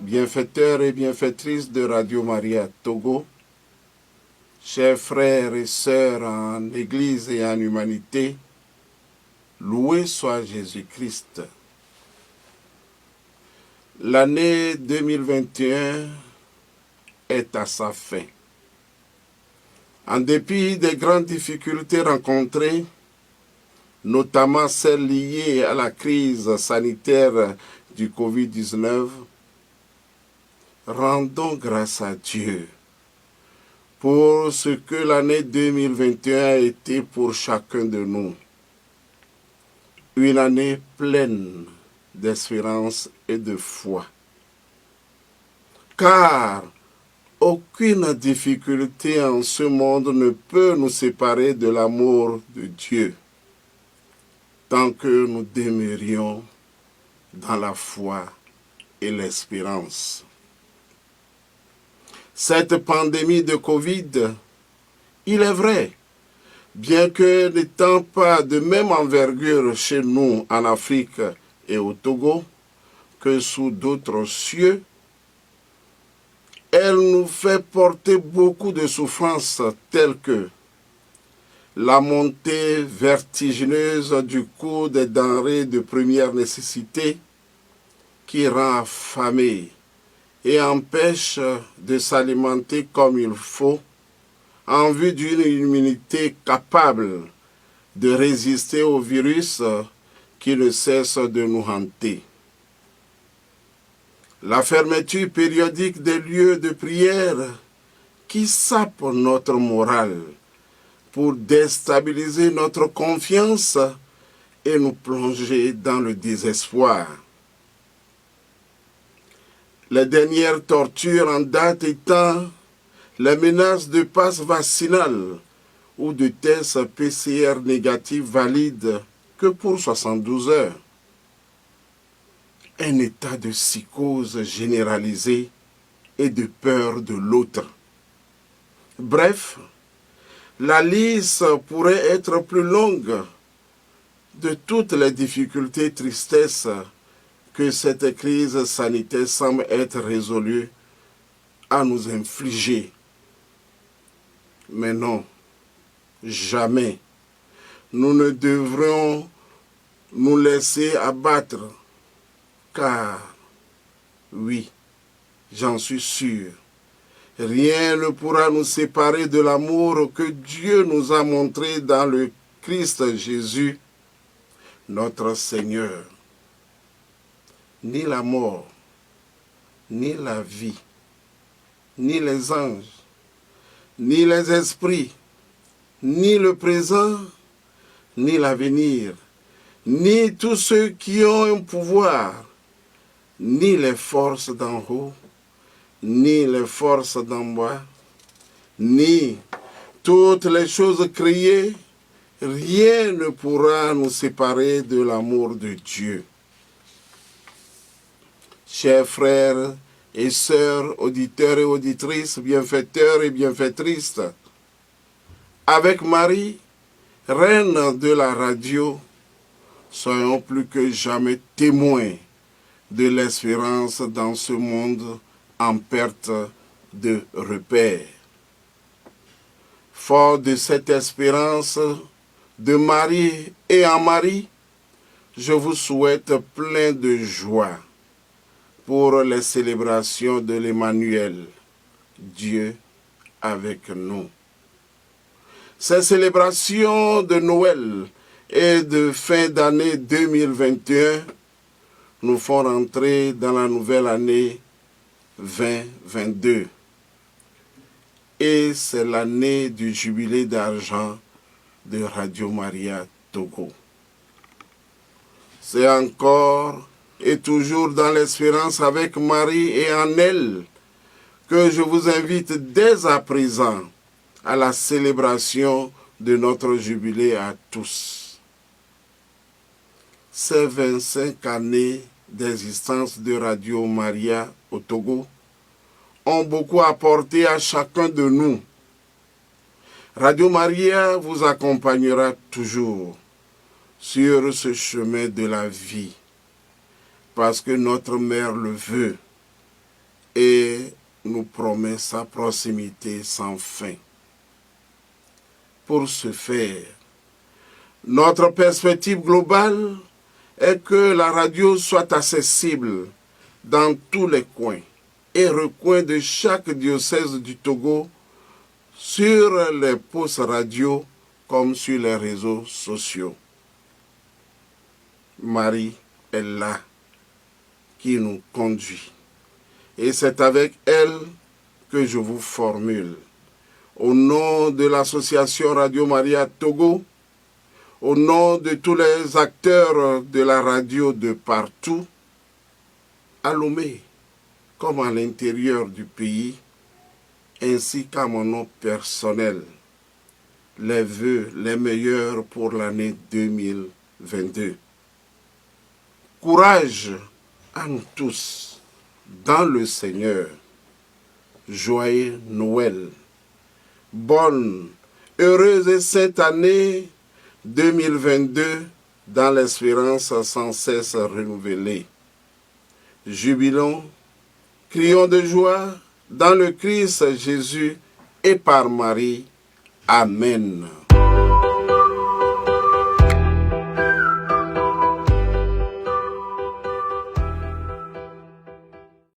bienfaiteurs et bienfaitrices de Radio Maria Togo, chers frères et sœurs en Église et en humanité, loué soit Jésus-Christ. L'année 2021 est à sa fin. En dépit des grandes difficultés rencontrées, notamment celles liées à la crise sanitaire du Covid-19, rendons grâce à Dieu pour ce que l'année 2021 a été pour chacun de nous. Une année pleine d'espérance et de foi. Car aucune difficulté en ce monde ne peut nous séparer de l'amour de Dieu tant que nous demeurions dans la foi et l'espérance. Cette pandémie de Covid, il est vrai, bien que n'étant pas de même envergure chez nous en Afrique et au Togo que sous d'autres cieux, elle nous fait porter beaucoup de souffrances telles que la montée vertigineuse du coût des denrées de première nécessité qui rend affamé et empêche de s'alimenter comme il faut en vue d'une immunité capable de résister au virus qui ne cesse de nous hanter. La fermeture périodique des lieux de prière qui sape notre morale pour déstabiliser notre confiance et nous plonger dans le désespoir. Les dernières tortures en date étant les menaces de passe vaccinal ou de tests PCR négatifs valides que pour 72 heures. Un état de psychose généralisée et de peur de l'autre. Bref, la liste pourrait être plus longue de toutes les difficultés et tristesses que cette crise sanitaire semble être résolue à nous infliger. Mais non, jamais nous ne devrions nous laisser abattre, car, oui, j'en suis sûr, rien ne pourra nous séparer de l'amour que Dieu nous a montré dans le Christ Jésus, notre Seigneur. Ni la mort, ni la vie, ni les anges, ni les esprits, ni le présent, ni l'avenir, ni tous ceux qui ont un pouvoir, ni les forces d'en haut, ni les forces d'en bas, ni toutes les choses créées, rien ne pourra nous séparer de l'amour de Dieu. Chers frères et sœurs, auditeurs et auditrices, bienfaiteurs et bienfaitrices, avec Marie, reine de la radio, soyons plus que jamais témoins de l'espérance dans ce monde en perte de repère. Fort de cette espérance de Marie et en Marie, je vous souhaite plein de joie pour les célébrations de l'Emmanuel, Dieu avec nous. Ces célébrations de Noël et de fin d'année 2021 nous font rentrer dans la nouvelle année 2022. Et c'est l'année du jubilé d'argent de Radio Maria Togo. C'est encore et toujours dans l'espérance avec Marie et en elle que je vous invite dès à présent à la célébration de notre jubilé à tous. Ces 25 années d'existence de Radio Maria au Togo ont beaucoup apporté à chacun de nous. Radio Maria vous accompagnera toujours sur ce chemin de la vie, parce que notre mère le veut et nous promet sa proximité sans fin. Pour ce faire, notre perspective globale est que la radio soit accessible dans tous les coins et recoins de chaque diocèse du Togo, sur les postes radio comme sur les réseaux sociaux. Marie est là qui nous conduit. Et c'est avec elle que je vous formule, au nom de l'association Radio Maria Togo, au nom de tous les acteurs de la radio de partout, à Lomé, comme à l'intérieur du pays, ainsi qu'à mon nom personnel, les vœux les meilleurs pour l'année 2022. Courage à nous tous dans le Seigneur. Joyeux Noël. Bonne, heureuse et sainte année 2022 dans l'espérance sans cesse renouvelée. Jubilons, crions de joie dans le Christ Jésus et par Marie. Amen.